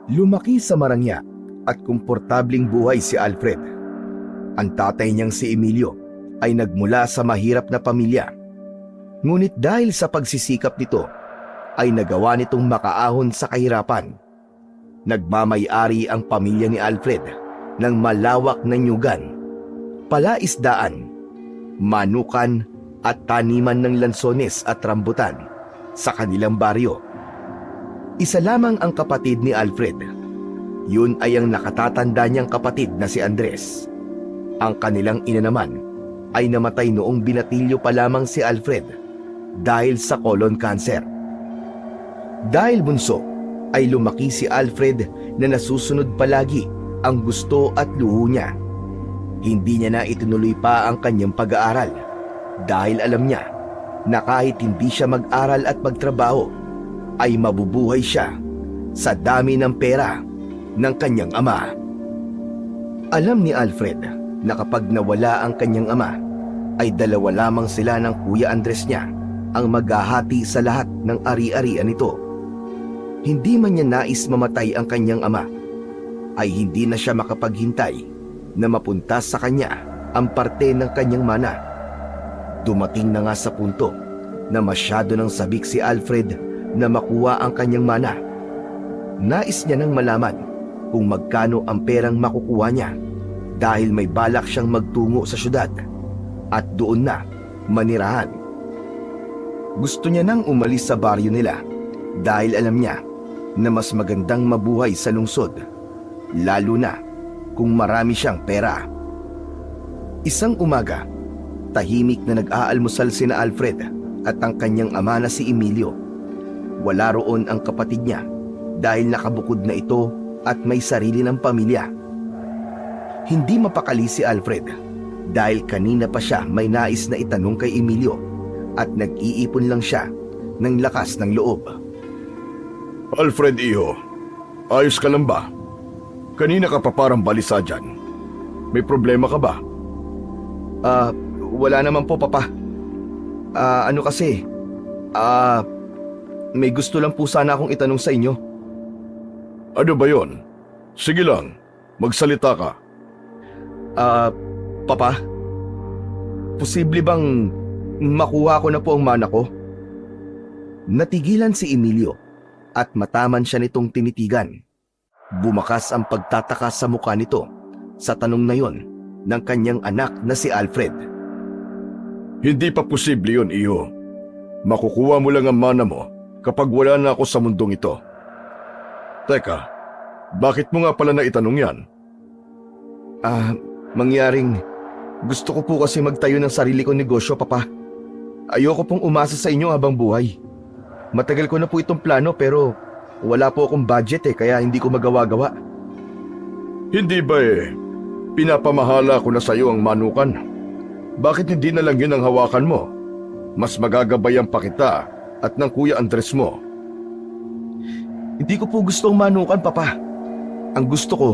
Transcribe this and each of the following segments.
Lumaki sa marangya at komportabling buhay si Alfred. Ang tatay niyang si Emilio ay nagmula sa mahirap na pamilya. Ngunit dahil sa pagsisikap nito, ay nagawa nitong makaahon sa kahirapan. Nagmamay-ari ang pamilya ni Alfred ng malawak na nyugan, palaisdaan, manukan at taniman ng lansones at rambutan sa kanilang baryo. Isa lamang ang kapatid ni Alfred. Yun ay ang nakatatanda niyang kapatid na si Andres. Ang kanilang ina naman ay namatay noong binatilyo pa lamang si Alfred dahil sa colon cancer. Dahil bunso, ay lumaki si Alfred na nasusunod palagi ang gusto at luho niya. Hindi niya na itinuloy pa ang kanyang pag-aaral dahil alam niya na kahit hindi siya mag-aral at magtrabaho, ay mabubuhay siya sa dami ng pera ng kanyang ama. Alam ni Alfred na kapag nawala ang kanyang ama, ay dalawa lamang sila ng Kuya Andres niya ang maghahati sa lahat ng ari-arian nito. Hindi man niya nais mamatay ang kanyang ama, ay hindi na siya makapaghintay na mapunta sa kanya ang parte ng kanyang mana. Dumating na nga sa punto na masyado nang sabik si Alfred na makuha ang kanyang mana. Nais niya nang malaman kung magkano ang perang makukuha niya dahil may balak siyang magtungo sa syudad at doon na manirahan. Gusto niya nang umalis sa baryo nila dahil alam niya na mas magandang mabuhay sa lungsod, lalo na kung marami siyang pera. Isang umaga, tahimik na nag-aalmusal sina Alfred at ang kanyang ama na si Emilio. Wala roon ang kapatid niya dahil nakabukod na ito at may sarili ng pamilya. Hindi mapakali si Alfred dahil kanina pa siya may nais na itanong kay Emilio at nag-iipon lang siya ng lakas ng loob. Alfred, iho, ayos ka lang ba? Kanina ka pa parang balisa dyan. May problema ka ba? Wala naman po, Papa. Ano kasi, may gusto lang po sana akong itanong sa inyo. Ano ba yon? Sige lang, magsalita ka. Papa, posible bang makuha ko na po ang mana ko? Natigilan si Emilio at mataman siya nitong tinitigan. Bumakas ang pagtataka sa mukha nito sa tanong na yon ng kanyang anak na si Alfred. Hindi pa posible yun, iho. Makukuha mo lang ang mana mo kapag wala na ako sa mundong ito. Teka, bakit mo nga pala naitanong yan? Mangyaring gusto ko po kasi magtayo ng sarili kong negosyo, Papa. Ayoko pong umasa sa inyo habang buhay. Matagal ko na po itong plano pero wala po akong budget kaya hindi ko magawa-gawa. Hindi ba pinapamahala ko na sa iyo ang manukan? Bakit hindi na lang yun ang hawakan mo? Mas magagabayan pa kita at ng Kuya Andres mo. Hindi ko po gusto ang manukan, Papa. Ang gusto ko,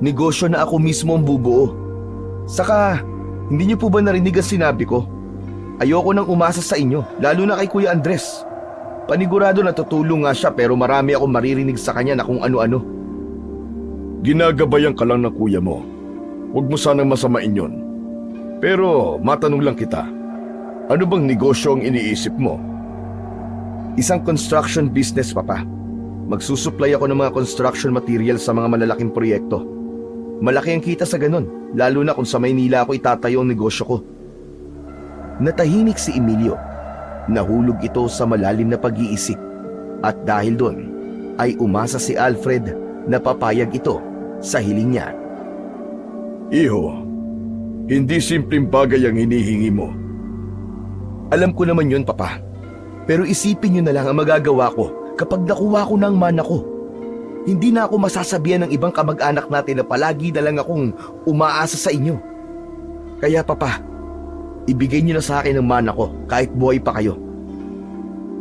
negosyo na ako mismo ang bubuo. Saka, hindi niyo po ba narinig ang sinabi ko? Ayoko nang umasa sa inyo, lalo na kay Kuya Andres. Panigurado na tutulong nga siya pero marami akong maririnig sa kanya na kung ano-ano. Ginagabayan ka lang ng kuya mo. Huwag mo sanang masamain yun. Pero matanong lang kita, ano bang negosyo ang iniisip mo? Isang construction business, Papa. Magsusupply ako ng mga construction material sa mga malalaking proyekto. Malaki ang kita sa ganun, lalo na kung sa Maynila ako itatayo ang negosyo ko. Natahimik si Emilio. Nahulog ito sa malalim na pag-iisip at dahil doon ay umasa si Alfred na papayag ito sa hiling niya. Iho, hindi simpleng bagay ang hinihingi mo. Alam ko naman yun, Papa. Pero isipin niyo na lang ang magagawa ko kapag nakuha ko ng mana ko. Hindi na ako masasabihan ng ibang kamag-anak natin na palagi na lang akong umaasa sa inyo. Kaya, Papa, ibigay niyo na sa akin ang mana ko kahit buhay pa kayo.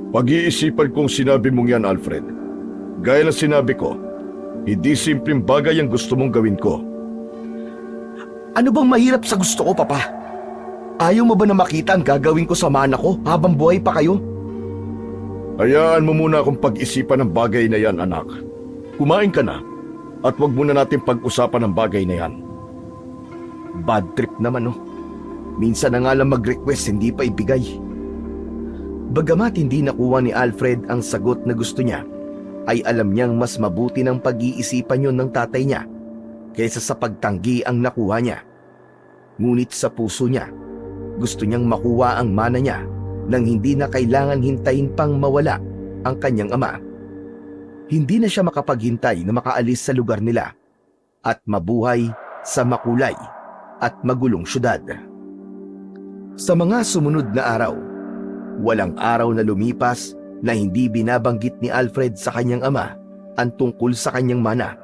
Pag-iisipan kong sinabi mong yan, Alfred. Gaya ng sinabi ko, hindi simpleng bagay ang gusto mong gawin ko. Ano bang mahirap sa gusto ko, Papa? Ayaw mo ba na makita ang gagawin ko sa mana ko habang buhay pa kayo? Hayaan mo muna akong pag-isipan ng bagay na yan, anak. Kumain ka na at wag muna natin pag-usapan ang bagay na yan. Bad trip naman oh. Minsan na nga lang mag-request, hindi pa ibigay. Bagamat hindi nakuha ni Alfred ang sagot na gusto niya, ay alam niyang mas mabuti ng pag-iisipan yun ng tatay niya kaysa sa pagtanggi ang nakuha niya. Ngunit sa puso niya, gusto niyang makuha ang mana niya nang hindi na kailangan hintayin pang mawala ang kanyang ama. Hindi na siya makapaghintay na makaalis sa lugar nila at mabuhay sa makulay at magulong syudad. Sa mga sumunod na araw, walang araw na lumipas na hindi binabanggit ni Alfred sa kanyang ama ang tungkol sa kanyang mana.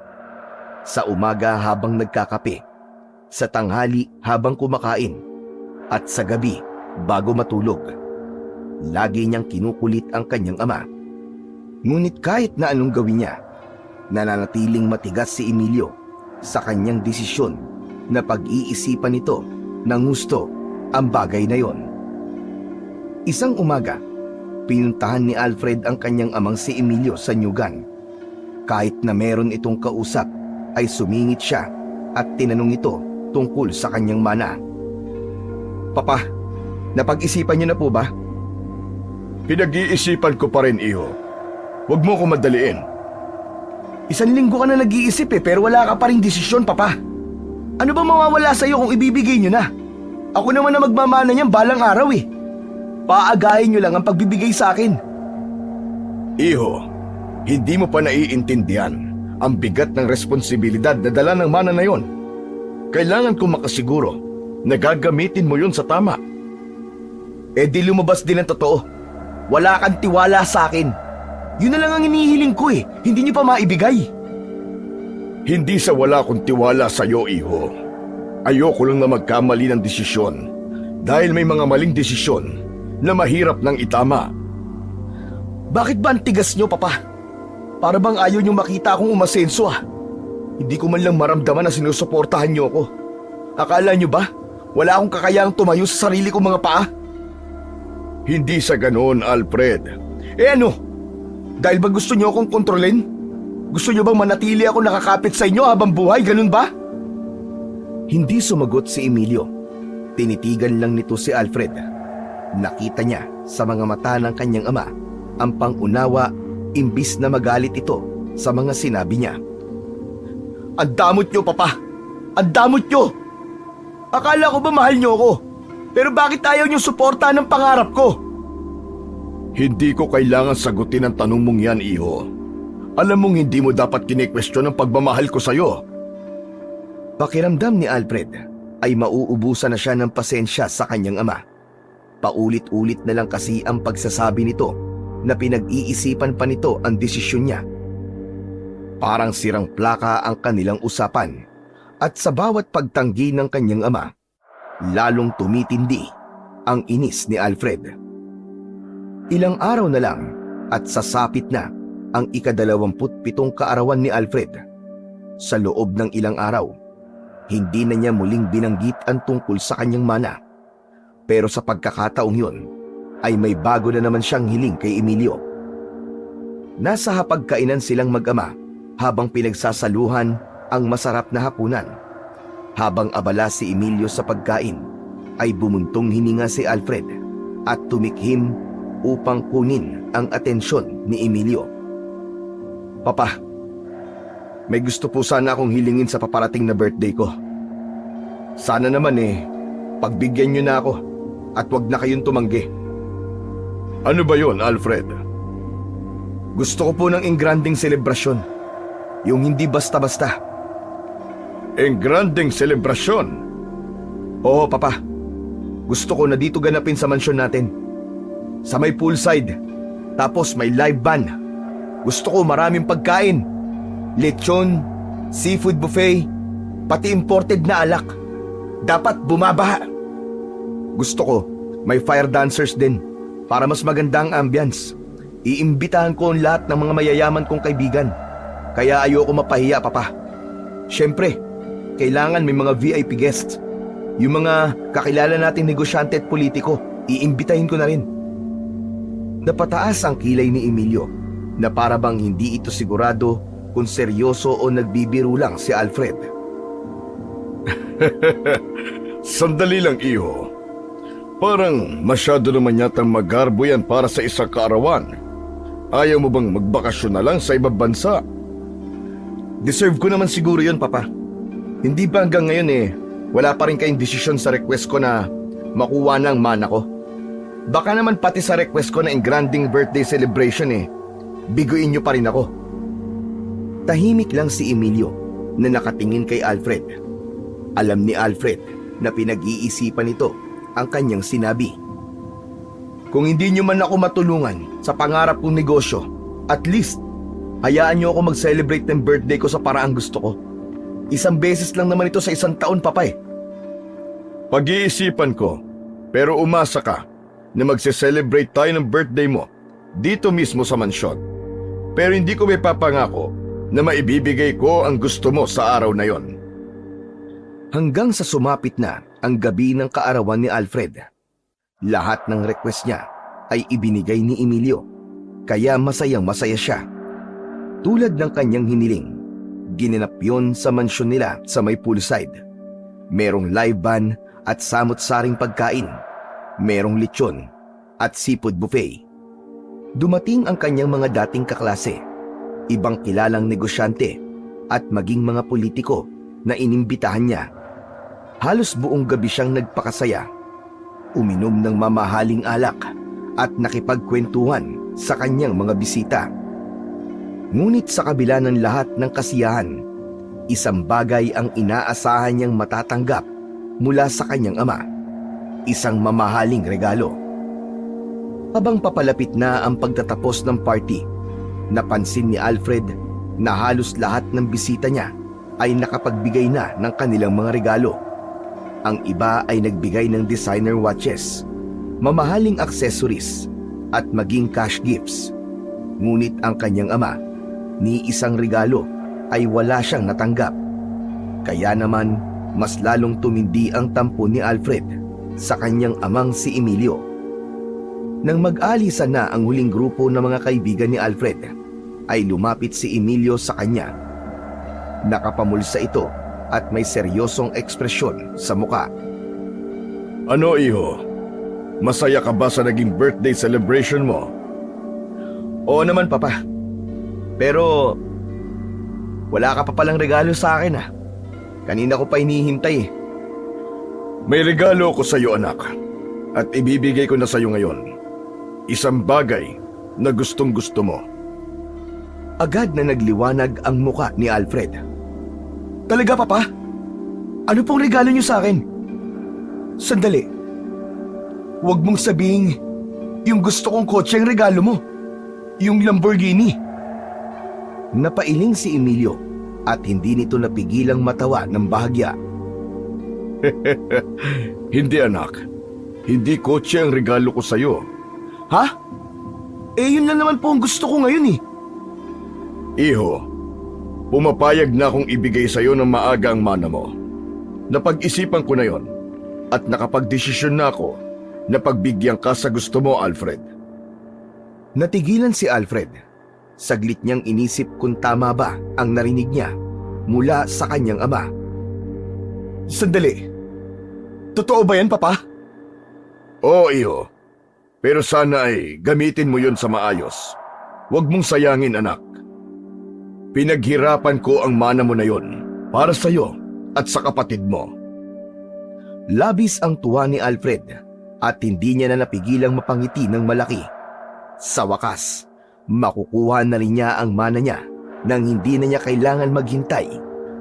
Sa umaga habang nagkakape, sa tanghali habang kumakain, at sa gabi bago matulog. Lagi niyang kinukulit ang kanyang ama. Ngunit kahit na anong gawin niya, nananatiling matigas si Emilio sa kanyang desisyon na pag-iisipan nito ng gusto ang bagay na yon. Isang umaga, pinuntahan ni Alfred ang kanyang amang si Emilio sa nyugan. Kahit na meron itong kausap, ay sumingit siya at tinanong ito tungkol sa kanyang mana. Papa, napag-isipan niyo na po ba? Pinag-iisipan ko pa rin, iho. Huwag mo ko madaliin. 1 linggo ka na nag-iisip pero wala ka pa rin desisyon, Papa. Ano ba mawawala sa'yo kung ibibigay niyo na? Ako naman na magmamana niyan balang araw eh. Paagahin niyo lang ang pagbibigay sa akin. Iho, hindi mo pa naiintindihan ang bigat ng responsibilidad na dala ng mana na yon. Kailangan kong makasiguro na gagamitin mo yun sa tama. Di lumabas din ang totoo. Wala kang tiwala sa akin. Yun na lang ang inihiling ko eh. Hindi niyo pa maibigay. Hindi sa wala kong tiwala sa'yo, iho. Ayoko lang na magkamali ng desisyon dahil may mga maling desisyon na mahirap nang itama. Bakit ba ang tigas niyo, Papa? Para bang ayaw niyo makita akong umasenso ah. Hindi ko man lang maramdaman na sinusuportahan niyo ako. Akala niyo ba wala akong kakayahang tumayo sa sarili kong mga paa? Hindi sa ganoon, Alfred. Ano? Dahil ba gusto niyo akong kontrolin? Gusto niyo bang manatili ako nakakapit sa inyo habang buhay, ganun ba? Hindi sumagot si Emilio. Tinitigan lang nito si Alfred. Nakita niya sa mga mata ng kanyang ama ang pangunawa imbis na magalit ito sa mga sinabi niya. Ang damot niyo, Papa! Ang damot niyo! Akala ko ba mahal niyo ako? Pero bakit ayaw niyo suportahan ang pangarap ko? Hindi ko kailangan sagutin ang tanong mong yan, iho. Alam mong hindi mo dapat kine-question ang pagmamahal ko sa'yo. Pakiramdam ni Alfred ay mauubusan na siya ng pasensya sa kanyang ama. Paulit-ulit na lang kasi ang pagsasabi nito na pinag-iisipan pa nito ang desisyon niya. Parang sirang plaka ang kanilang usapan at sa bawat pagtanggi ng kanyang ama, lalong tumitindi ang inis ni Alfred. Ilang araw na lang at sasapit na ang ika-27 kaarawan ni Alfred. Sa loob ng ilang araw, hindi na niya muling binanggit ang tungkol sa kanyang mana. Pero sa pagkakataong yun, ay may bago na naman siyang hiling kay Emilio. Nasa hapagkainan silang mag-ama habang pinagsasaluhan ang masarap na hapunan. Habang abala si Emilio sa pagkain, ay bumuntong hininga si Alfred at tumikhim upang kunin ang atensyon ni Emilio. Papa, may gusto po sana akong hilingin sa paparating na birthday ko. Sana naman pagbigyan niyo na ako at wag na kayong tumanggi. Ano ba yon, Alfred? Gusto ko po ng engranding selebrasyon. Yung hindi basta-basta. Engranding selebrasyon? Oo, Papa. Gusto ko na dito ganapin sa mansyon natin. Sa may poolside. Tapos may live band. Gusto ko maraming pagkain. Lechon, seafood buffet, pati imported na alak. Dapat bumabaha. Gusto ko may fire dancers din para mas maganda ang ambience. Iimbitahan ko ang lahat ng mga mayayaman kong kaibigan. Kaya ayoko mapahiya, Papa. Siyempre, kailangan may mga VIP guests. Yung mga kakilala nating negosyante at politiko, iimbitahin ko na rin. Napataas ang kilay ni Emilio na para bang hindi ito sigurado kung seryoso o nagbibiro lang si Alfred. Sandali lang, iho. Parang masyado naman yatang magarbo yan para sa isang kaarawan. Ayaw mo bang magbakasyon na lang sa ibang bansa? Deserve ko naman siguro yun, Papa. Hindi ba hanggang ngayon wala pa rin kayong desisyon sa request ko na makuha ng mana ko? Baka naman pati sa request ko na engranding birthday celebration biguin niyo pa rin ako. Tahimik lang si Emilio na nakatingin kay Alfred. Alam ni Alfred na pinag-iisipan nito ang kanyang sinabi. Kung hindi niyo man ako matulungan sa pangarap kong negosyo, at least hayaan niyo ako mag-celebrate ng birthday ko sa paraang gusto ko. Isang beses lang naman ito sa isang taon, Papa. Pag-iisipan ko, pero umasa ka na magse-celebrate tayo ng birthday mo dito mismo sa mansyon. Pero hindi ko may papangako na maibibigay ko ang gusto mo sa araw na yon. Hanggang sa sumapit na ang gabi ng kaarawan ni Alfred, lahat ng request niya ay ibinigay ni Emilio, kaya masayang masaya siya. Tulad ng kanyang hiniling, ginanap yon sa mansyon nila sa may poolside. Merong live band at samot-saring pagkain, merong lechon at seafood buffet. Dumating ang kanyang mga dating kaklase, ibang kilalang negosyante at maging mga politiko na inimbitahan niya. Halos buong gabi siyang nagpakasaya, uminom ng mamahaling alak at nakipagkwentuhan sa kanyang mga bisita. Ngunit sa kabila ng lahat ng kasiyahan, isang bagay ang inaasahan niyang matatanggap mula sa kanyang ama, isang mamahaling regalo. Habang papalapit na ang pagtatapos ng party, napansin ni Alfred na halos lahat ng bisita niya ay nakapagbigay na ng kanilang mga regalo. Ang iba ay nagbigay ng designer watches, mamahaling accessories at maging cash gifts. Ngunit ang kanyang ama, ni isang regalo ay wala siyang natanggap. Kaya naman mas lalong tumindi ang tampo ni Alfred sa kanyang amang si Emilio. Nang mag-alisan na ang huling grupo ng mga kaibigan ni Alfred, ay lumapit si Emilio sa kanya. Nakapamulsa ito at may seryosong ekspresyon sa muka. Ano, iho? Masaya ka ba sa naging birthday celebration mo? Oo naman, Papa. Pero wala ka pa palang regalo sa akin Kanina ko pa hinihintay May regalo ko sa iyo, anak. At ibibigay ko na sa iyo ngayon. Isang bagay na gustong-gusto mo. Agad na nagliwanag ang muka ni Alfred. Talaga, Papa? Ano pong regalo niyo sa akin? Sandali. Huwag mong sabihin yung gusto kong kotse ang regalo mo. Yung Lamborghini. Napailing si Emilio at hindi nito napigilang matawa ng bahagya. Hindi, anak. Hindi kotse ang regalo ko sa iyo. Ha? Yun lang naman po ang gusto ko ngayon Iho, pumapayag na akong ibigay sa iyo ng maaga ang mana mo. Napag-isipan ko na yon at nakapagdesisyon na ako na pagbigyan ka sa gusto mo, Alfred. Natigilan si Alfred. Saglit niyang inisip kung tama ba ang narinig niya mula sa kanyang ama. Sandali. Totoo ba yan, Papa? Oo, iho. Pero sana ay gamitin mo yon sa maayos. Huwag mong sayangin, anak. Pinaghirapan ko ang mana mo na yon para sa iyo at sa kapatid mo. Labis ang tuwa ni Alfred at hindi niya na napigilang mapangiti ng malaki. Sa wakas, makukuha na rin niya ang mana niya nang hindi na niya kailangan maghintay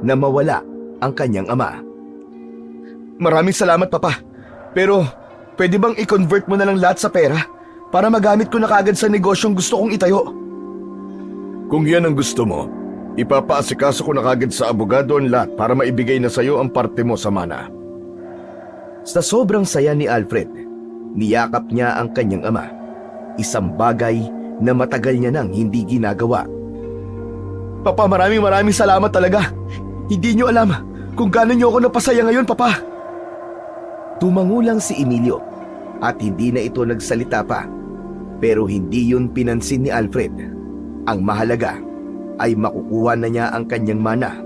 na mawala ang kanyang ama. Maraming salamat, Papa. Pero pwede bang i-convert mo na lang lahat sa pera para magamit ko na kagad sa negosyong gusto kong itayo? Kung yan ang gusto mo, ipapaasikaso ko na kagad sa abogado ang lahat para maibigay na sa iyo ang parte mo sa mana. Sa sobrang saya ni Alfred, niyakap niya ang kanyang ama. Isang bagay na matagal niya nang hindi ginagawa. Papa, maraming salamat talaga. Hindi niyo alam kung gaano niyo ako napasaya ngayon, Papa. Tumangulang si Emilio at hindi na ito nagsalita pa. Pero hindi yun pinansin ni Alfred. Ang mahalaga ay makukuha na niya ang kanyang mana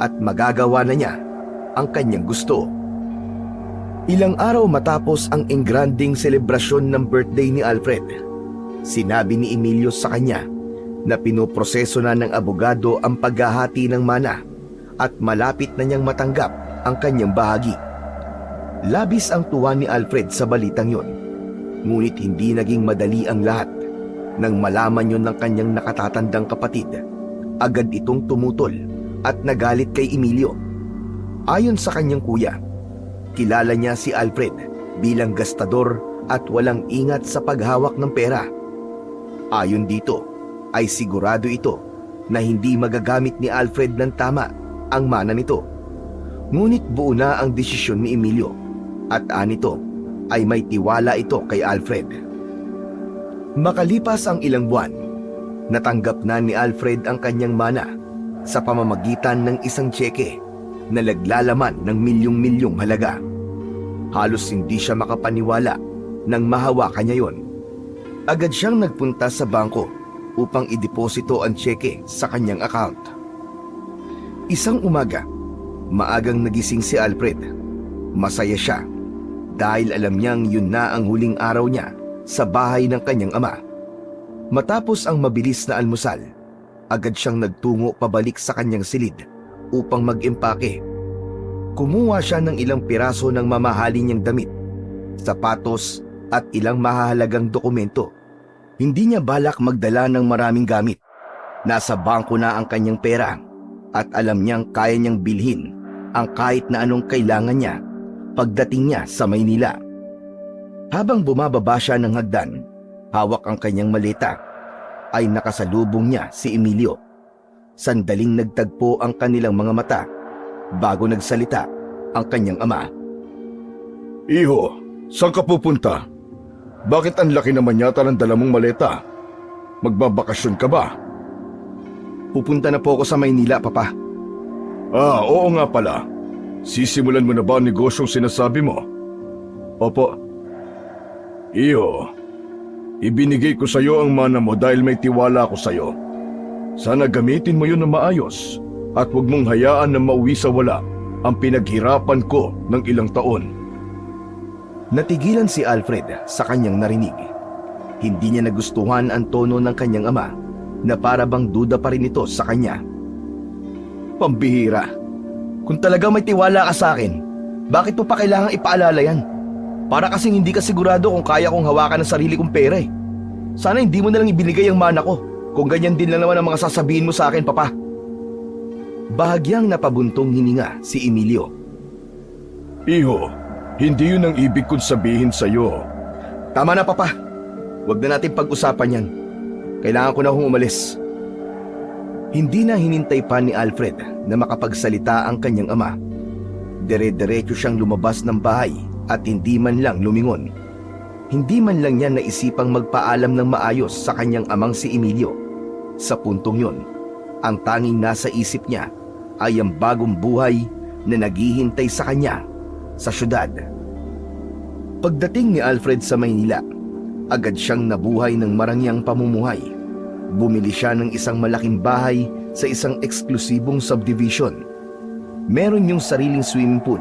at magagawa na niya ang kanyang gusto. Ilang araw matapos ang engranding selebrasyon ng birthday ni Alfred, sinabi ni Emilio sa kanya na pinoproseso na ng abogado ang paghahati ng mana at malapit na niyang matanggap ang kanyang bahagi. Labis ang tuwa ni Alfred sa balitang yon, ngunit hindi naging madali ang lahat. Nang malaman yon ng kanyang nakatatandang kapatid, agad itong tumutol at nagalit kay Emilio. Ayon sa kanyang kuya, kilala niya si Alfred bilang gastador at walang ingat sa paghawak ng pera. Ayon dito, ay sigurado ito na hindi magagamit ni Alfred ng tama ang mana nito. Ngunit buo na ang desisyon ni Emilio at anito ay may tiwala ito kay Alfred. Makalipas ang ilang buwan, natanggap na ni Alfred ang kanyang mana sa pamamagitan ng isang tseke na naglalaman ng milyong-milyong halaga. Halos hindi siya makapaniwala nang mahawakan niya yon. Agad siyang nagpunta sa bangko upang ideposito ang tseke sa kanyang account. Isang umaga, maagang nagising si Alfred. Masaya siya dahil alam niyang yun na ang huling araw niya sa bahay ng kanyang ama. Matapos ang mabilis na almusal, agad siyang nagtungo pabalik sa kanyang silid upang mag-impake. Kumuha siya ng ilang piraso ng mamahalin niyang damit, sapatos at ilang mahahalagang dokumento. Hindi niya balak magdala ng maraming gamit. Nasa bangko na ang kanyang pera at alam niyang kaya niyang bilhin ang kahit na anong kailangan niya pagdating niya sa Maynila. Habang bumababa siya ng hagdan, hawak ang kanyang maleta, ay nakasalubong niya si Emilio. Sandaling nagtagpo ang kanilang mga mata bago nagsalita ang kanyang ama. Iho, saan ka pupunta? Bakit ang laki naman yata ng dala mong maleta? Magbabakasyon ka ba? Pupunta na po ako sa Maynila, Papa. Oo nga pala. Sisimulan mo na ba ang negosyong sinasabi mo? Opo. Iho, ibinigay ko sa iyo ang mana mo dahil may tiwala ako sa iyo. Sana gamitin mo yun na maayos at huwag mong hayaan na mauwi sa wala ang pinaghirapan ko ng ilang taon. Natigilan si Alfred sa kanyang narinig. Hindi niya nagustuhan ang tono ng kanyang ama na para bang duda pa rin ito sa kanya. Pambihira. Kung talagang may tiwala ka sa akin, bakit mo pa kailangang ipaalala yan? Para kasing hindi ka sigurado kung kaya kong hawakan ang sarili kong pera eh. Sana hindi mo na lang ibinigay ang mana ko kung ganyan din lang naman ang mga sasabihin mo sa akin, Papa. Bahagyang napabuntong hininga si Emilio. Iho, hindi yun ang ibig kong sabihin sa iyo. Tama na, Papa. Huwag na natin pag-usapan yan. Kailangan ko na akong umalis. Hindi na hinintay pa ni Alfred na makapagsalita ang kanyang ama. Dire-diretso siyang lumabas ng bahay at hindi man lang lumingon. Hindi man lang niya naisipang magpaalam ng maayos sa kanyang amang si Emilio. Sa puntong yon, ang tanging nasa isip niya ay ang bagong buhay na naghihintay sa kanya sa syudad. Pagdating ni Alfred sa Maynila, agad siyang nabuhay ng marangyang pamumuhay. Bumili siya ng isang malaking bahay sa isang eksklusibong subdivision. Meron yung sariling swimming pool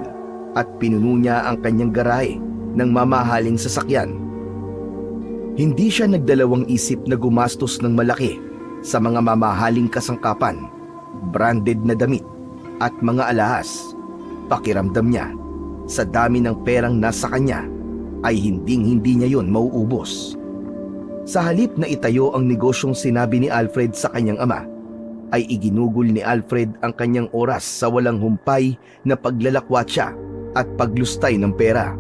at pinuno niya ang kanyang garahe ng mamahaling sasakyan. Hindi siya nagdalawang isip na gumastos ng malaki sa mga mamahaling kasangkapan, branded na damit at mga alahas. Pakiramdam niya, sa dami ng perang nasa kanya, ay hinding-hindi niya yon mauubos. Sa halip na itayo ang negosyong sinabi ni Alfred sa kanyang ama, ay iginugol ni Alfred ang kanyang oras sa walang humpay na paglalakwatsa at paglustay ng pera.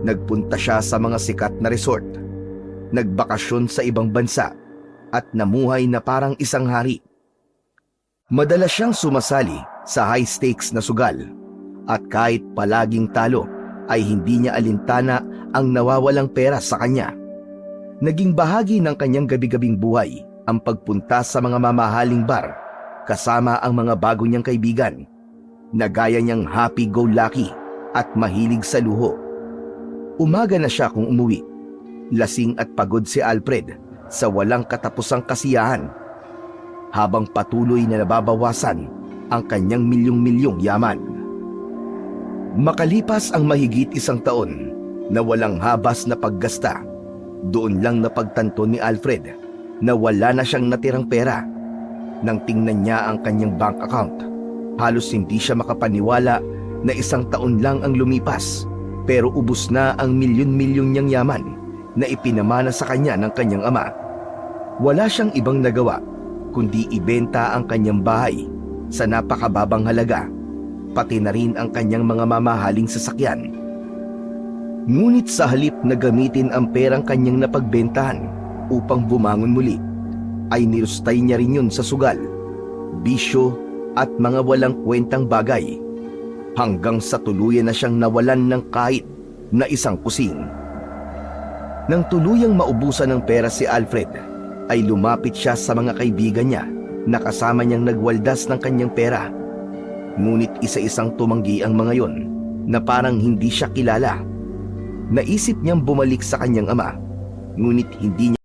Nagpunta siya sa mga sikat na resort, nagbakasyon sa ibang bansa, at namuhay na parang isang hari. Madalas siyang sumasali sa high-stakes na sugal, at kahit palaging talo, ay hindi niya alintana ang nawawalang pera sa kanya. Naging bahagi ng kanyang gabi-gabing buhay ang pagpunta sa mga mamahaling bar kasama ang mga bago niyang kaibigan, na gaya niyang happy-go-lucky at mahilig sa luho. Umaga na siya kung umuwi. Lasing at pagod si Alfred sa walang katapusang kasiyahan. habang patuloy na nababawasan ang kanyang milyong-milyong yaman. Makalipas ang mahigit 1 taon na walang habas na paggasta, doon lang napagtanto ni Alfred na wala na siyang natirang pera. Nang tingnan niya ang kanyang bank account, halos hindi siya makapaniwala na 1 taon lang ang lumipas, pero ubos na ang milyon-milyon niyang yaman na ipinamana sa kanya ng kanyang ama. Wala siyang ibang nagawa kundi ibenta ang kanyang bahay sa napakababang halaga, pati na rin ang kanyang mga mamahaling sasakyan. Ngunit sa halip na gamitin ang perang kanyang napagbentahan upang bumangon muli, ay nilustay niya rin yun sa sugal, bisyo at mga walang kwentang bagay, hanggang sa tuluyan na siyang nawalan ng kahit na isang kusing. Nang tuluyang maubusan ng pera si Alfred, ay lumapit siya sa mga kaibigan niya na kasama niyang nagwaldas ng kanyang pera. Ngunit isa-isang tumanggi ang mga yon na parang hindi siya kilala. Naisip niyang bumalik sa kanyang ama, ngunit hindi niya